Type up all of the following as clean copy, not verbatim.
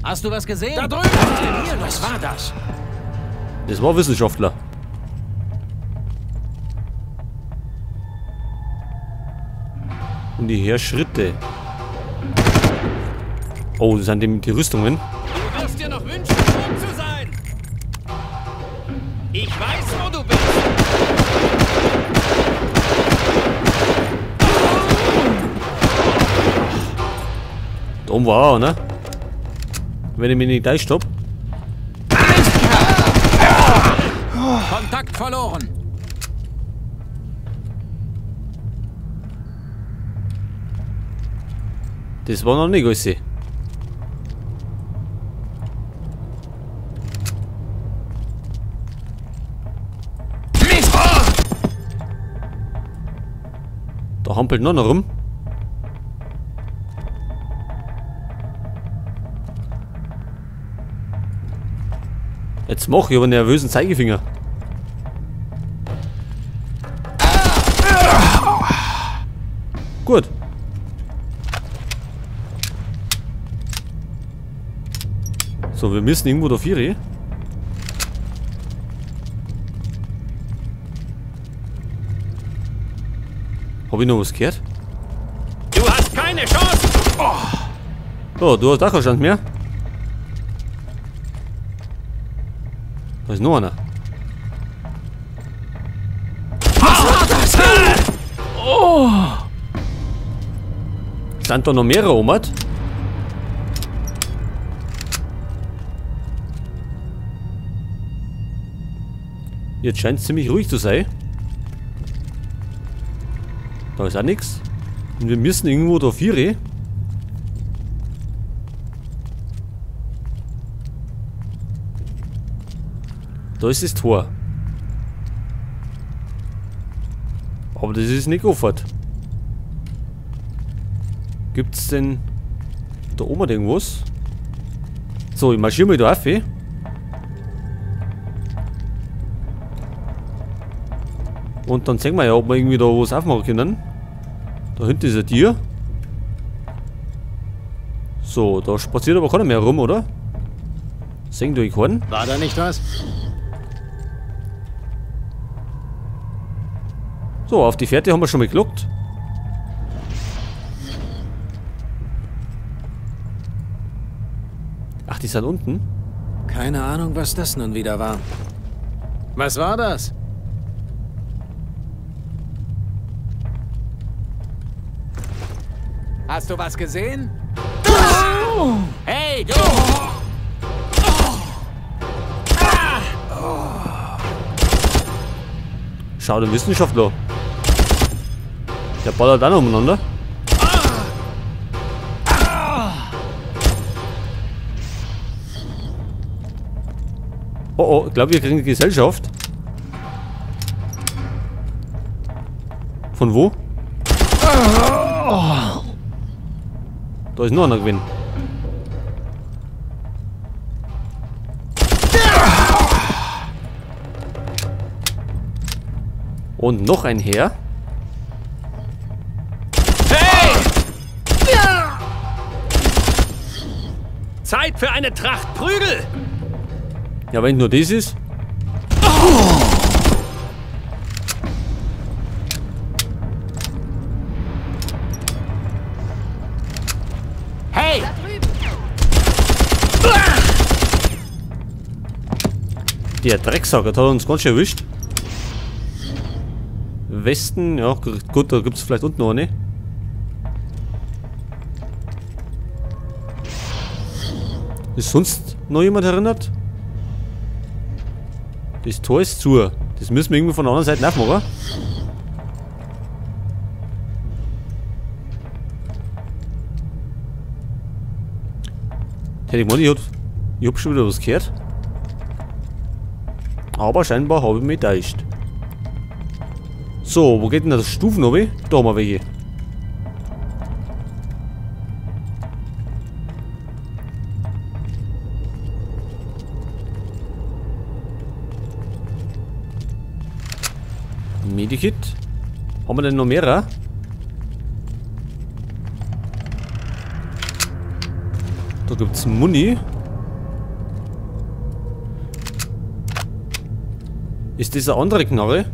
Hast du was gesehen? Da drüben! Was war das? Das war Wissenschaftler. Und die Heerschritte. Oh, das sind die Rüstungen. Du wirst dir noch wünschen, tot zu sein! Ich weiß, wo du bist! Da oben war er, ne? Wenn ich mich nicht gleich stopp. Kontakt verloren. Das war noch nicht alles. Da hampelt noch rum. Jetzt mach ich aber einen nervösen Zeigefinger. Gut. So, wir müssen irgendwo da vier. Hab ich noch was gehört? Du hast keine Chance! So, du hast auch keinen Stand mehr. Da ist noch einer. Sind da noch mehrere Omat? Jetzt scheint es ziemlich ruhig zu sein. Da ist auch nichts. Und wir müssen irgendwo da vier. Da ist das Tor. Aber das ist nicht offen. Gibt es denn da oben irgendwas? So, ich marschiere mal da auf. Und dann sehen wir ja, ob wir irgendwie da was aufmachen können. Da hinten ist ein Tier. So, da spaziert aber keiner mehr rum, oder? Sehen du keinen? War da nicht was? So, auf die Fährte haben wir schon mal gelockt. Ach, die sind unten. Keine Ahnung, was das nun wieder war. Was war das? Hast du was gesehen? Hey, du! Schau, der Wissenschaftler. Der ballert dann umeinander. Oh oh, ich glaube, wir kriegen die Gesellschaft. Von wo? Da ist noch einer gewesen. Und noch ein Heer. Hey! Zeit für eine Tracht Prügel! Ja, wenn nur das ist. Hey! Der Drecksack, der hat uns ganz schön erwischt. Westen, ja gut, da gibt es vielleicht unten noch eine. Ist sonst noch jemand erinnert? Das Tor ist zu. Das müssen wir irgendwie von der anderen Seite aufmachen. Hätte ich gemeint, ich hab schon wieder was gehört. Aber scheinbar habe ich mich getäuscht. So, wo geht denn das Stufen runter? Da haben wir welche. Medikit. Haben wir denn noch mehrere? Da Da gibt's Muni. Ist das eine andere Knarre?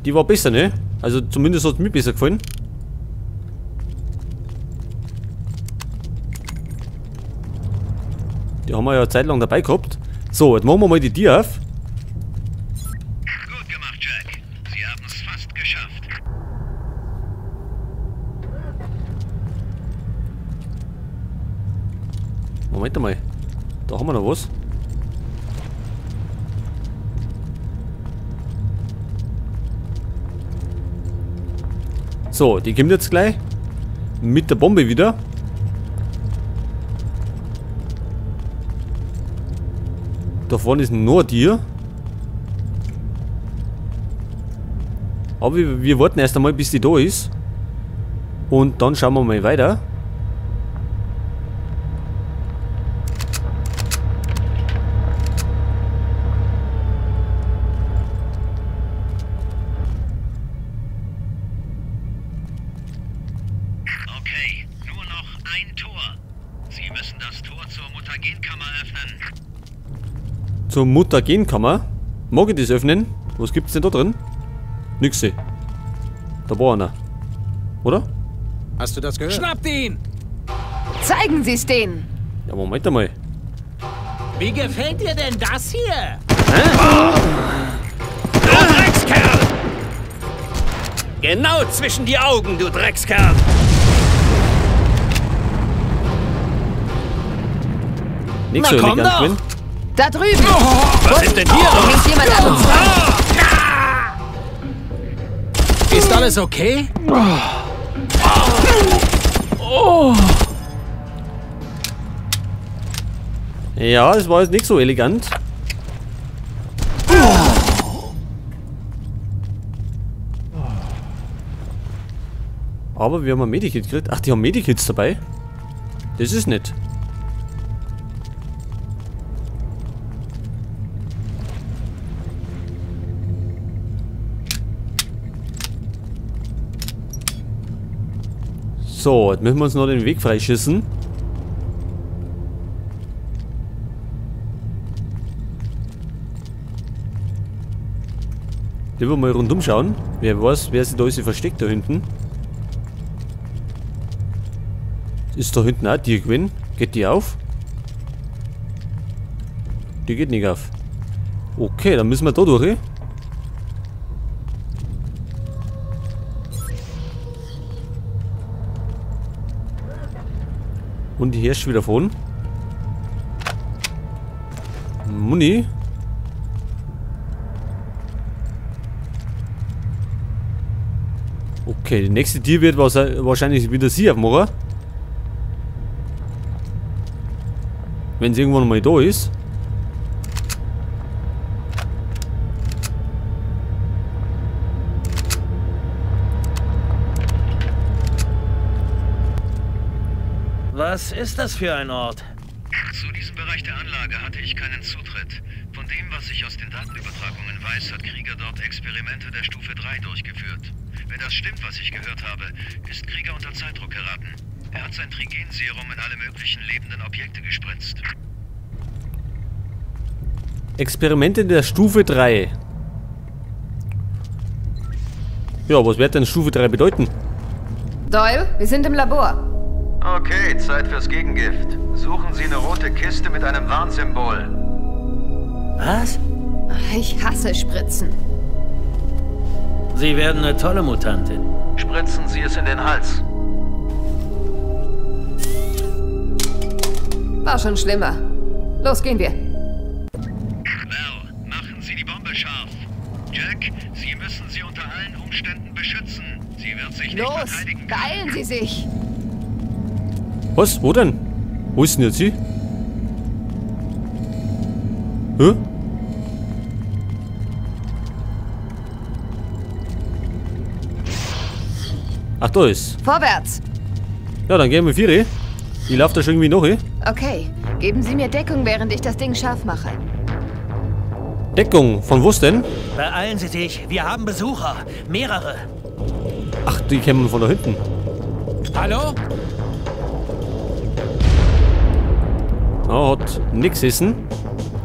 Die war besser, ne? Also zumindest hat es mir besser gefallen. Die haben wir ja eine Zeit lang dabei gehabt. So, jetzt machen wir mal die Tür auf. Gut gemacht, Jack. Sie haben es fast geschafft. Moment mal. Da haben wir noch was. So, die kommt jetzt gleich. Mit der Bombe wieder. Da vorne ist nur Tier. Aber wir warten erst einmal, bis die da ist. Und dann schauen wir mal weiter. Okay, nur noch ein Tor. Sie müssen das Tor zur Mutagenkammer öffnen. Zur Mutagenkammer. Mag ich das öffnen? Was gibt's denn da drin? Nix. Da war einer. Oder? Hast du das gehört? Schnappt ihn! Zeigen Sie es denen! Ja, Moment einmal. Wie gefällt dir denn das hier? Du Dreckskerl! Genau zwischen die Augen, du Dreckskerl! Nix Na, so komm elegant, doch! Quinn. Da drüben! Was ist denn hier Da los? hängt jemand an uns dran! Ist alles okay? Ja, das war jetzt nicht so elegant. Aber wir haben ein Medikit gekriegt. Ach, die haben Medikits dabei. Das ist nett. So, jetzt müssen wir uns noch den Weg freischießen. Lieber mal rundum schauen. Wer weiß, wer sich da ist versteckt da hinten. Ist da hinten auch die gewesen? Geht die auf? Die geht nicht auf. Okay, dann müssen wir da durch. Und die herrscht wieder von. Muni. Okay, die nächste Tier wird wahrscheinlich wieder sie aufmachen. Wenn sie irgendwann mal da ist. Was ist das für ein Ort? Zu diesem Bereich der Anlage hatte ich keinen Zutritt. Von dem, was ich aus den Datenübertragungen weiß, hat Krieger dort Experimente der Stufe 3 durchgeführt. Wenn das stimmt, was ich gehört habe, ist Krieger unter Zeitdruck geraten. Er hat sein Trigen-Serum in alle möglichen lebenden Objekte gespritzt. Experimente der Stufe 3. Ja, was wird denn Stufe 3 bedeuten? Doyle, wir sind im Labor. Okay, Zeit fürs Gegengift. Suchen Sie eine rote Kiste mit einem Warnsymbol. Was? Ich hasse Spritzen. Sie werden eine tolle Mutantin. Spritzen Sie es in den Hals. War schon schlimmer. Los, gehen wir. Val, machen Sie die Bombe scharf. Jack, Sie müssen sie unter allen Umständen beschützen. Sie wird sich nicht Los, verteidigen können. beeilen Sie sich. Was? Wo denn? Wo ist denn jetzt sie? Hä? Ach, da ist. Vorwärts. Ja, dann gehen wir 4. Ich laufe da schon irgendwie noch. Okay, geben Sie mir Deckung, während ich das Ding scharf mache. Deckung. Von was denn? Beeilen Sie sich, wir haben Besucher. Mehrere. Ach, die kämen von da hinten. Hallo? Ah, hat nix essen.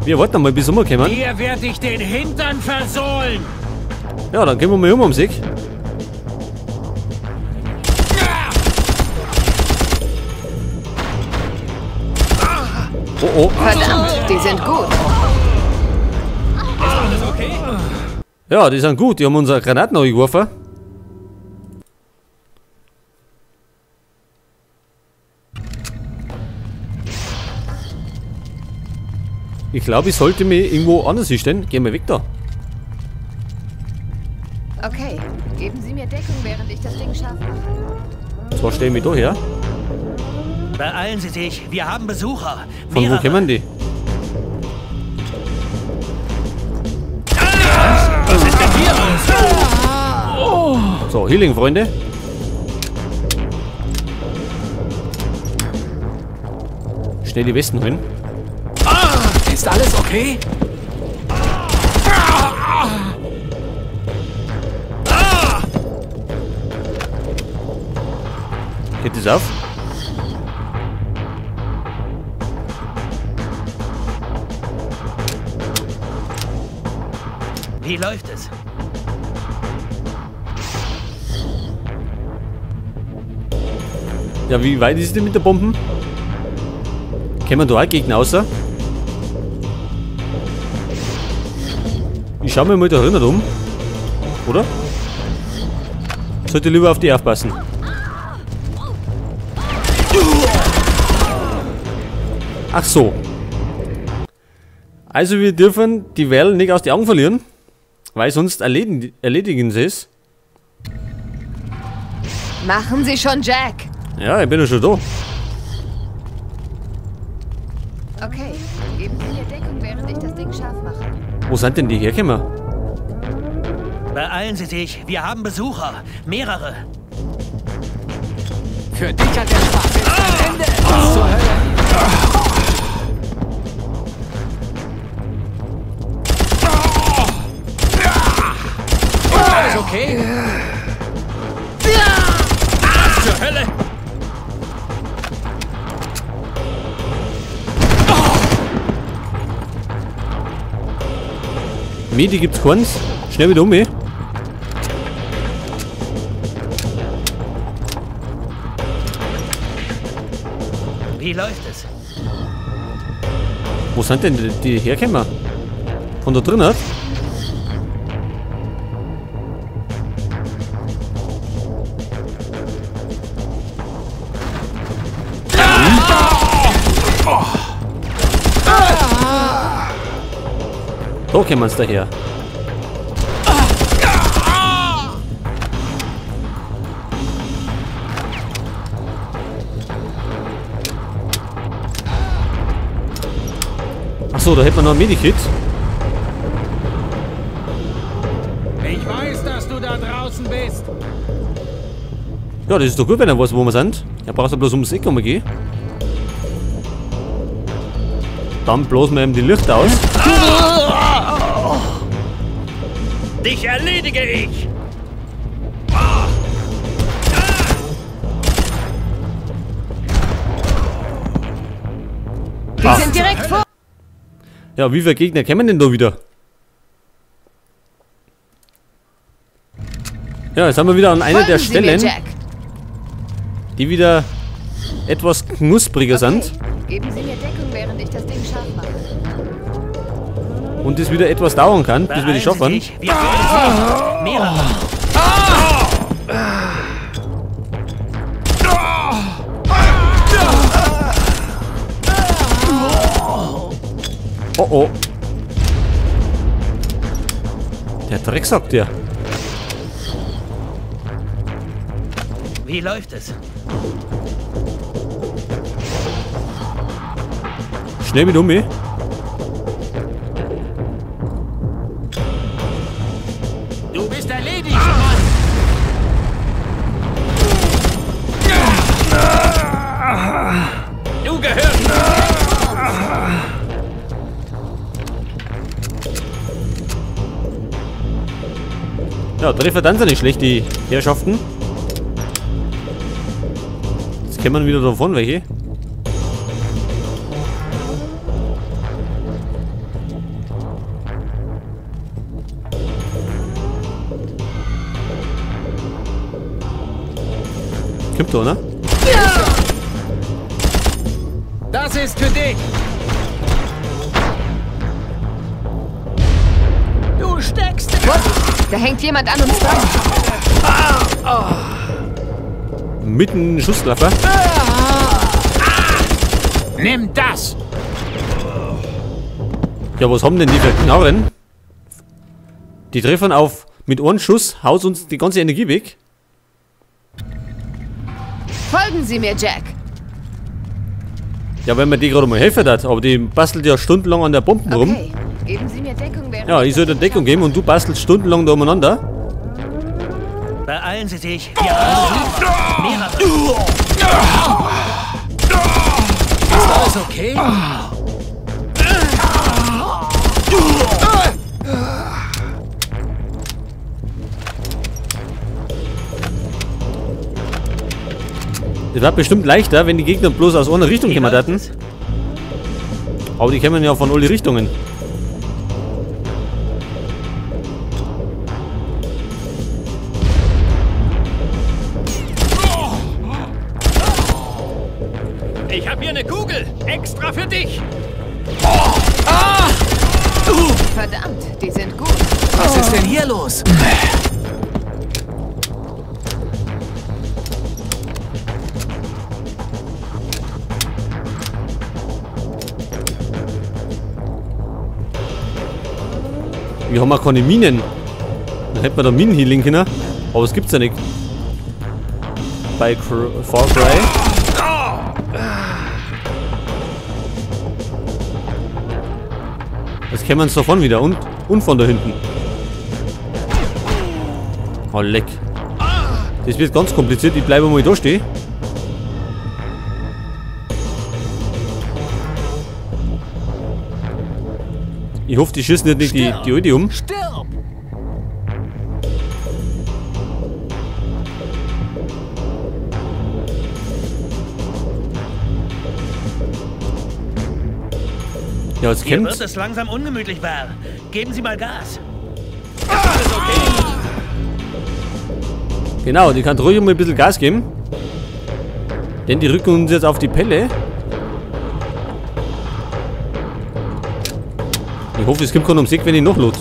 Wir warten mal, bis wir kommen. Hier werde ich den Hintern versohlen. Ja, dann gehen wir mal ums Eck. Oh, oh. Verdammt, die sind gut. Ja, die sind gut. Die haben unsere Granaten geworfen. Ich glaube, ich sollte mich irgendwo anders hinstellen. Gehen wir weg da. Okay, geben Sie mir Deckung, während ich das Ding scharf mache. Zwar stellen wir da her. Beeilen Sie sich, wir haben Besucher. Von wo kommen die? Was ist denn hier los? So, Healing, Freunde. Schnell die Westen holen. Ist alles okay? Geht das auf? Wie läuft es? Ja, wie weit ist es denn mit der Bomben? Kommen da auch Gegner außer? Ich schau mir mal da drinnen um. Oder? Sollte lieber auf die aufpassen. Ach so. Also wir dürfen die Wellen nicht aus den Augen verlieren, weil sonst erledigen sie es. Machen Sie schon, Jack. Ja, ich bin ja schon da. Okay, geben Sie mir Deckung, während ich das Ding scharf mache. Wo sind denn die hergekommen? Beeilen Sie sich, wir haben Besucher. Mehrere. Für dich hat der Spaß jetzt ein Ende. Was zur Hölle? Ist alles okay? Was zur Hölle? Medi gibt's keins. Schnell wieder um, ey. Wie läuft es? Wo sind denn die hergekommen? Von da drinnen? Da kommen sie daher. Achso, da hätten wir noch ein Medikit. Ich weiß, dass du da draußen bist. Ja, das ist doch gut, wenn er weiß, wo wir sind. Er braucht ja bloß ums Eck gehen. Dann blasen wir ihm die Lichter aus. Dich erledige ich! Die sind direkt vor. Ja, wie viele Gegner kommen denn da wieder? Ja, jetzt haben wir wieder an einer der Folgen Sie mir, Stellen, Jack. die wieder etwas knuspriger sind. Geben Sie mir Deckung, während ich das Ding scharf mache. Und das wieder etwas dauern kann, bis wir die Beeilen Sie schaffen. sich, wir haben Besucher. Mehrere. Oh oh. Der Dreck sagt der. Wie läuft es? Schnell mit um, ey. Du bist erledigt, Mann. Du gehörst. Ja, Treffer dann sind nicht schlecht, die Herrschaften. kämen wieder davon welche. Kommt da, ne? Das ist für dich! Du steckst! Da hängt jemand an uns dran. Mitten Schusswaffe. Nimm das! Ja, was haben denn die für Knarren? Die treffen auf mit einem Schuss, haut uns die ganze Energie weg. Folgen Sie mir, Jack. Ja, wenn man die gerade mal helfen hat, aber die bastelt ja stundenlang an der Bomben rum. Okay, geben Sie mir Deckung, während Ja, ich soll dir Deckung geben und du bastelst stundenlang da umeinander. Beeilen Sie sich. Ja, mehrere. Ist alles okay? Es war bestimmt leichter, wenn die Gegner bloß aus einer Richtung gekommen hätten. Aber die kommen ja von alle Richtungen. Ich hab hier eine Kugel! Extra für dich! Verdammt, die sind gut. Was ist denn hier los? Wir haben auch keine Minen. Dann hätten wir da Minenhealing können. Aber es gibt's ja nicht. Bei Far Cry. Jetzt kennen wir uns davon wieder und von da hinten. Oh, leck. Das wird ganz kompliziert. Ich bleibe mal da stehen. Ich hoffe, die schießen nicht die Alte um. Stirb! Ja, jetzt Hier kämpft. wird es langsam ungemütlich, Val. Geben Sie mal Gas. Genau, die kann ruhig mal ein bisschen Gas geben. Denn die rücken uns jetzt auf die Pelle. Ich hoffe, es kommt keiner ums Eck, wenn ich noch lot.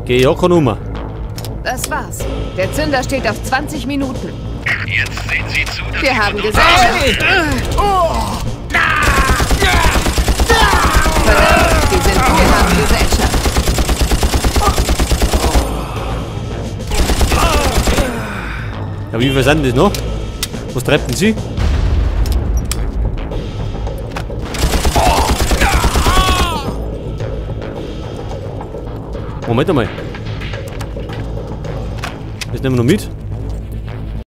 Geh ja keine Nummer. Das war's. Der Zünder steht auf 20 Minuten. Jetzt sehen Sie zu, dass Wir Sie haben von Gesellschaft. Verdammt, wir haben Gesellschaft. Ja, wie viel sind das noch? Was treibt denn sie? Moment einmal. Das nehmen wir noch mit.